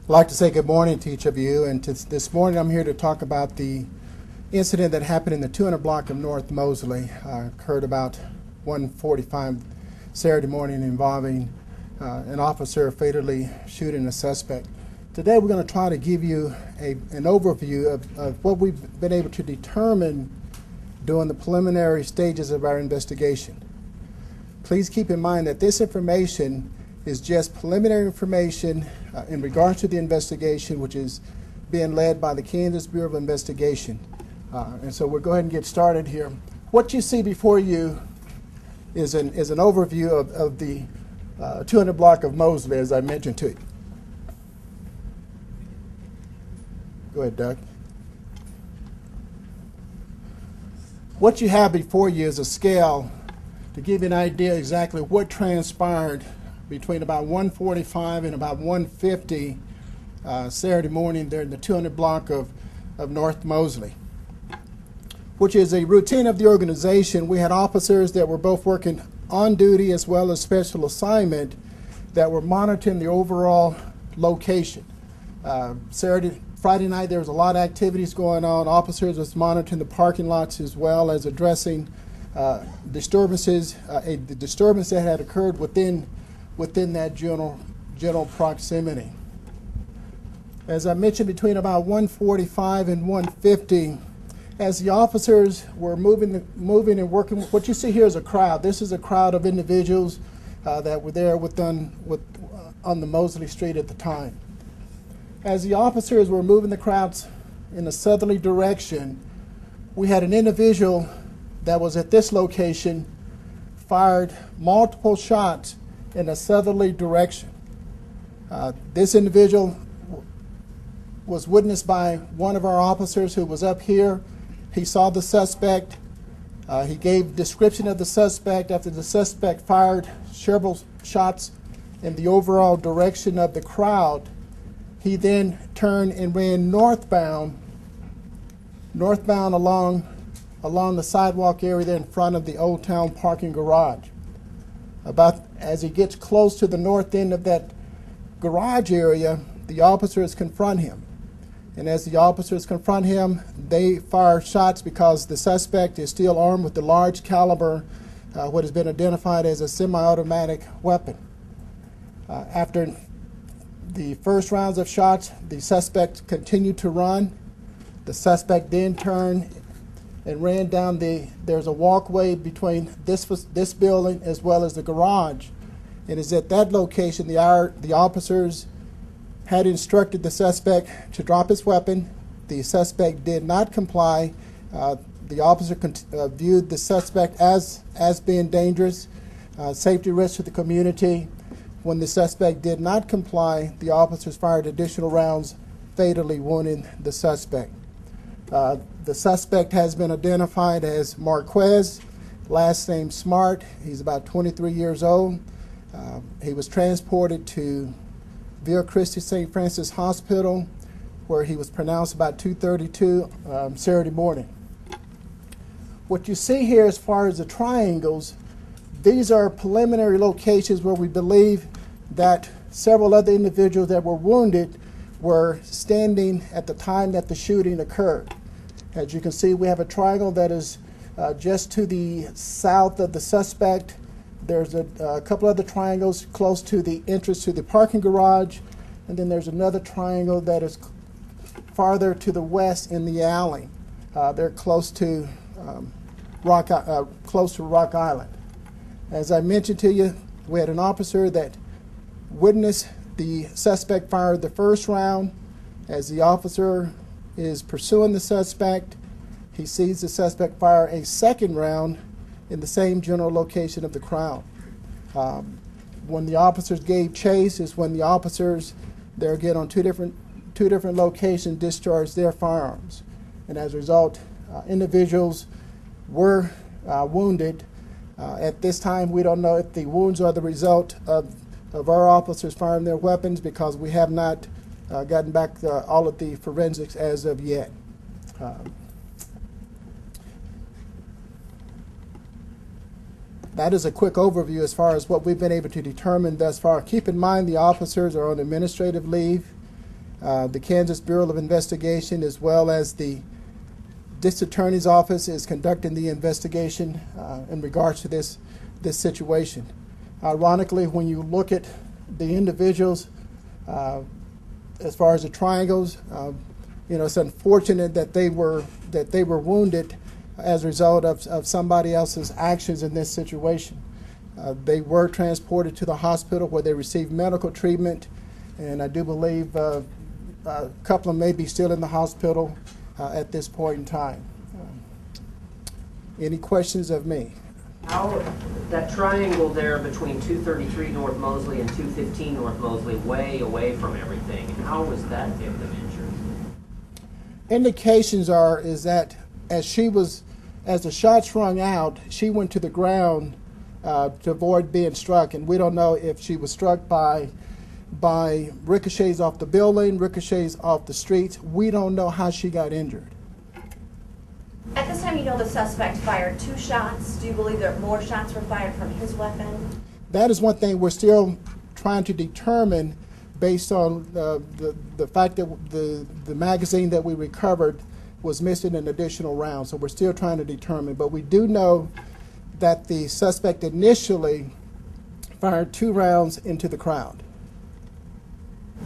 I'd like to say good morning to each of you, and this morning I'm here to talk about the incident that happened in the 200 block of North Mosley. Occurred about 1:45 Saturday morning involving an officer fatally shooting a suspect. Today we're going to try to give you an overview of what we've been able to determine during the preliminary stages of our investigation. Please keep in mind that this information is just preliminary information in regards to the investigation, which is being led by the Kansas Bureau of Investigation. And so we'll go ahead and get started here. What you see before you is an overview of the 200 block of Mosley, as I mentioned to you. Go ahead, Doug. What you have before you is a scale to give you an idea exactly what transpired between about 1:45 and about 1:50 Saturday morning there in the 200 block of North Mosley, which is a routine of the organization. We had officers that were both working on duty as well as special assignment that were monitoring the overall location. Friday night there was a lot of activities going on. Officers was monitoring the parking lots as well as addressing disturbances, the disturbance that had occurred within that general proximity. As I mentioned, between about 1:45 and 1:50, as the officers were moving and working, what you see here is a crowd. This is a crowd of individuals that were there on the Mosley Street at the time. As the officers were moving the crowds in a southerly direction, we had an individual that was at this location fired multiple shots in a southerly direction. This individual was witnessed by one of our officers who was up here. He saw the suspect. He gave description of the suspect after the suspect fired several shots in the overall direction of the crowd. He then turned and ran northbound along the sidewalk area there in front of the Old Town parking garage. About as he gets close to the north end of that garage area, the officers confront him. And as the officers confront him, they fire shots because the suspect is still armed with the large caliber, what has been identified as a semi-automatic weapon. After the first rounds of shots, the suspect continued to run. The suspect then turned and ran down there's a walkway between this building as well as the garage. It is at that location the officers had instructed the suspect to drop his weapon. The suspect did not comply. The officer viewed the suspect as being dangerous, safety risk to the community. When the suspect did not comply, the officers fired additional rounds, fatally wounding the suspect. The suspect has been identified as Marquez, last name Smart. He's about 23 years old. He was transported to Via Christi St. Francis Hospital, where he was pronounced about 2:32 Saturday morning. What you see here as far as the triangles, these are preliminary locations where we believe that several other individuals that were wounded were standing at the time that the shooting occurred. As you can see, we have a triangle that is just to the south of the suspect. There's a couple other triangles close to the entrance to the parking garage, and then there's another triangle that is farther to the west in the alley. They're close to Rock Island. As I mentioned to you, we had an officer that witnessed the suspect fired the first round. As the officer is pursuing the suspect, he sees the suspect fire a second round in the same general location of the crowd. When the officers gave chase is when the officers, there again on two different locations, discharged their firearms. And as a result, individuals were wounded. At this time, we don't know if the wounds are the result of our officers firing their weapons, because we have not gotten back all of the forensics as of yet. That is a quick overview as far as what we've been able to determine thus far. Keep in mind the officers are on administrative leave. The Kansas Bureau of Investigation, as well as the District Attorney's Office, is conducting the investigation in regards to this situation. Ironically, when you look at the individuals, as far as the triangles, it's unfortunate that they were wounded as a result of somebody else's actions in this situation. They were transported to the hospital where they received medical treatment, and I do believe a couple of them may be still in the hospital at this point in time. Any questions of me? How, that triangle there between 233 North Mosley and 215 North Mosley, way away from everything, how was that victim injured? Indications is that as the shots rung out, she went to the ground to avoid being struck, and we don't know if she was struck by ricochets off the building, ricochets off the streets. We don't know how she got injured. At this time, you know the suspect fired 2 shots. Do you believe that more shots were fired from his weapon? That is one thing we're still trying to determine based on the fact that the magazine that we recovered was missing an additional round. So we're still trying to determine. But we do know that the suspect initially fired 2 rounds into the crowd.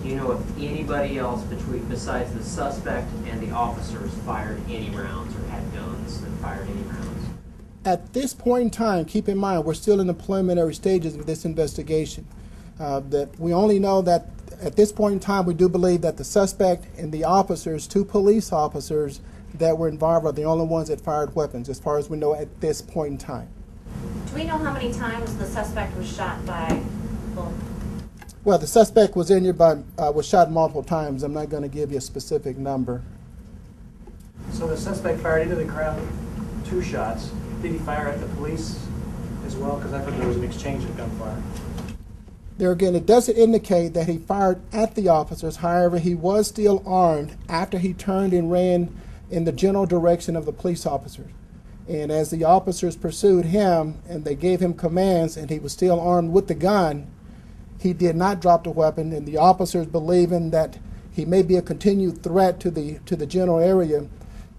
Do you know if anybody else besides the suspect and the officers fired any rounds or had guns that fired any rounds? At this point in time, keep in mind, we're still in the preliminary stages of this investigation. That we only know that at this point in time, we do believe that the suspect and the officers, 2 police officers that were involved, are the only ones that fired weapons, as far as we know at this point in time. Do we know how many times the suspect was shot by bullet? Well, the suspect was injured was shot multiple times. I'm not going to give you a specific number. So the suspect fired into the crowd 2 shots. Did he fire at the police as well? Because I heard there was an exchange of gunfire. There again, it doesn't indicate that he fired at the officers. However, he was still armed after he turned and ran in the general direction of the police officers. And as the officers pursued him and they gave him commands and he was still armed with the gun, he did not drop the weapon, and the officers, believing that he may be a continued threat to the general area,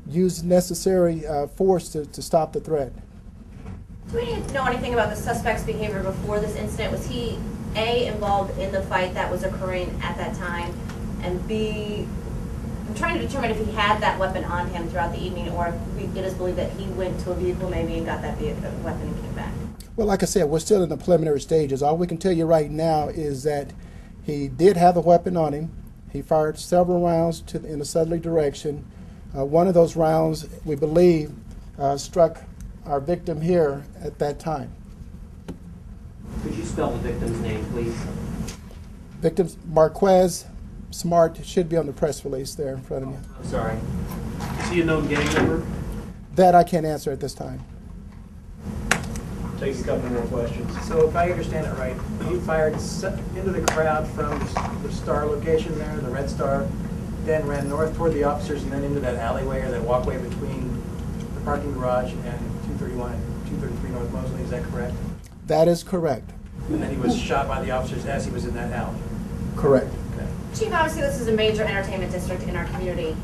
used necessary force to stop the threat. Do we know anything about the suspect's behavior before this incident? Was he, A, involved in the fight that was occurring at that time, and B, I'm trying to determine if he had that weapon on him throughout the evening, or if it is believed that he went to a vehicle maybe and got that weapon and came back? Well, like I said, we're still in the preliminary stages. All we can tell you right now is that he did have a weapon on him. He fired several rounds in a southerly direction. One of those rounds, we believe, struck our victim here at that time. Could you spell the victim's name, please? Victim's Marquez Smart, should be on the press release there in front of you. I'm sorry. Is he a known gang member? That I can't answer at this time. Take a couple more questions. So if I understand it right, he fired into the crowd from the Star location there, the Red Star, then ran north toward the officers and then into that alleyway or that walkway between the parking garage and 231 and 233 North Mosley. Is that correct? That is correct. And then he was shot by the officers as he was in that alley. Correct. Okay. Chief, obviously this is a major entertainment district in our community.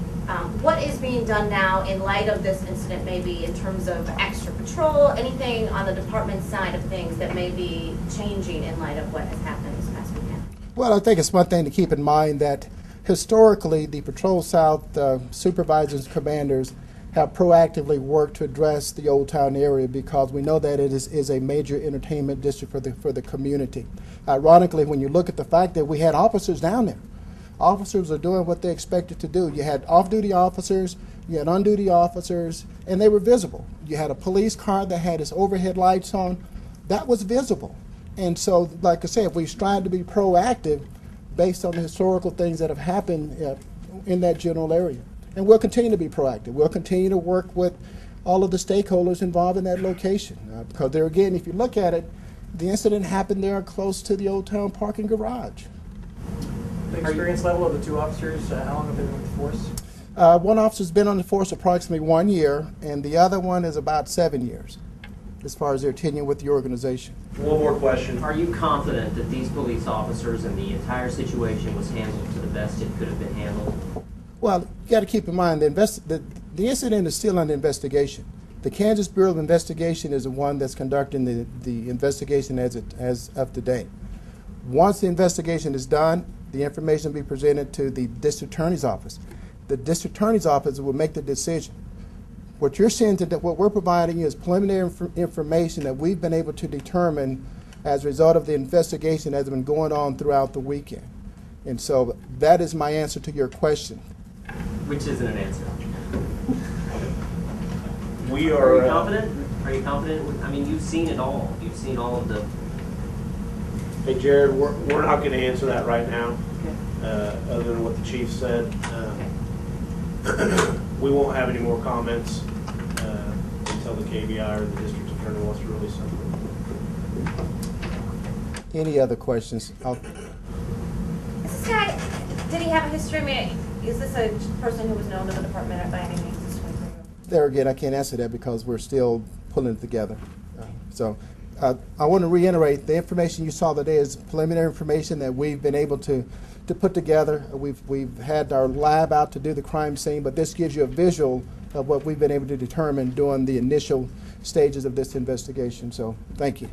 What is being done now in light of this incident, maybe in terms of extra patrol, anything on the department side of things that may be changing in light of what has happened this past weekend? Well, I think it's one thing to keep in mind that historically the Patrol South supervisors and commanders have proactively worked to address the Old Town area because we know that it is a major entertainment district for the community. Ironically, when you look at the fact that we had officers down there, officers are doing what they expected to do. You had off-duty officers, you had on-duty officers, and they were visible. You had a police car that had its overhead lights on. That was visible. And so, like I said, we strive to be proactive based on the historical things that have happened in that general area. And we'll continue to be proactive. We'll continue to work with all of the stakeholders involved in that location. Because there again, if you look at it, the incident happened there close to the Old Town parking garage. The experience level of the 2 officers, how long have they been with the force? One officer's been on the force approximately 1 year, and the other one is about 7 years. as far as their tenure with the organization. One more question. Are you confident that these police officers and the entire situation was handled to the best it could have been handled? Well, you got to keep in mind the incident is still under investigation. The Kansas Bureau of Investigation is the one that's conducting the investigation as of today. Once the investigation is done, the information will be presented to the district attorney's office. The district attorney's office will make the decision. What you're seeing today, what we're providing you is preliminary information that we've been able to determine as a result of the investigation that's been going on throughout the weekend. And so that is my answer to your question. Which isn't an answer. We Are are. you confident? Are you confident? I mean, you've seen it all. You've seen all of the. Hey, Jared, we're not going to answer that right now, Okay. other than what the chief said. We won't have any more comments until the KBI or the district attorney wants to release something. Any other questions? Is this guy, did he have a history? I mean, is this a person who was known to the department by any means? There again, I can't answer that because we're still pulling it together. I want to reiterate, the information you saw today is preliminary information that we've been able to put together. We've had our lab out to do the crime scene, but this gives you a visual of what we've been able to determine during the initial stages of this investigation. So, thank you.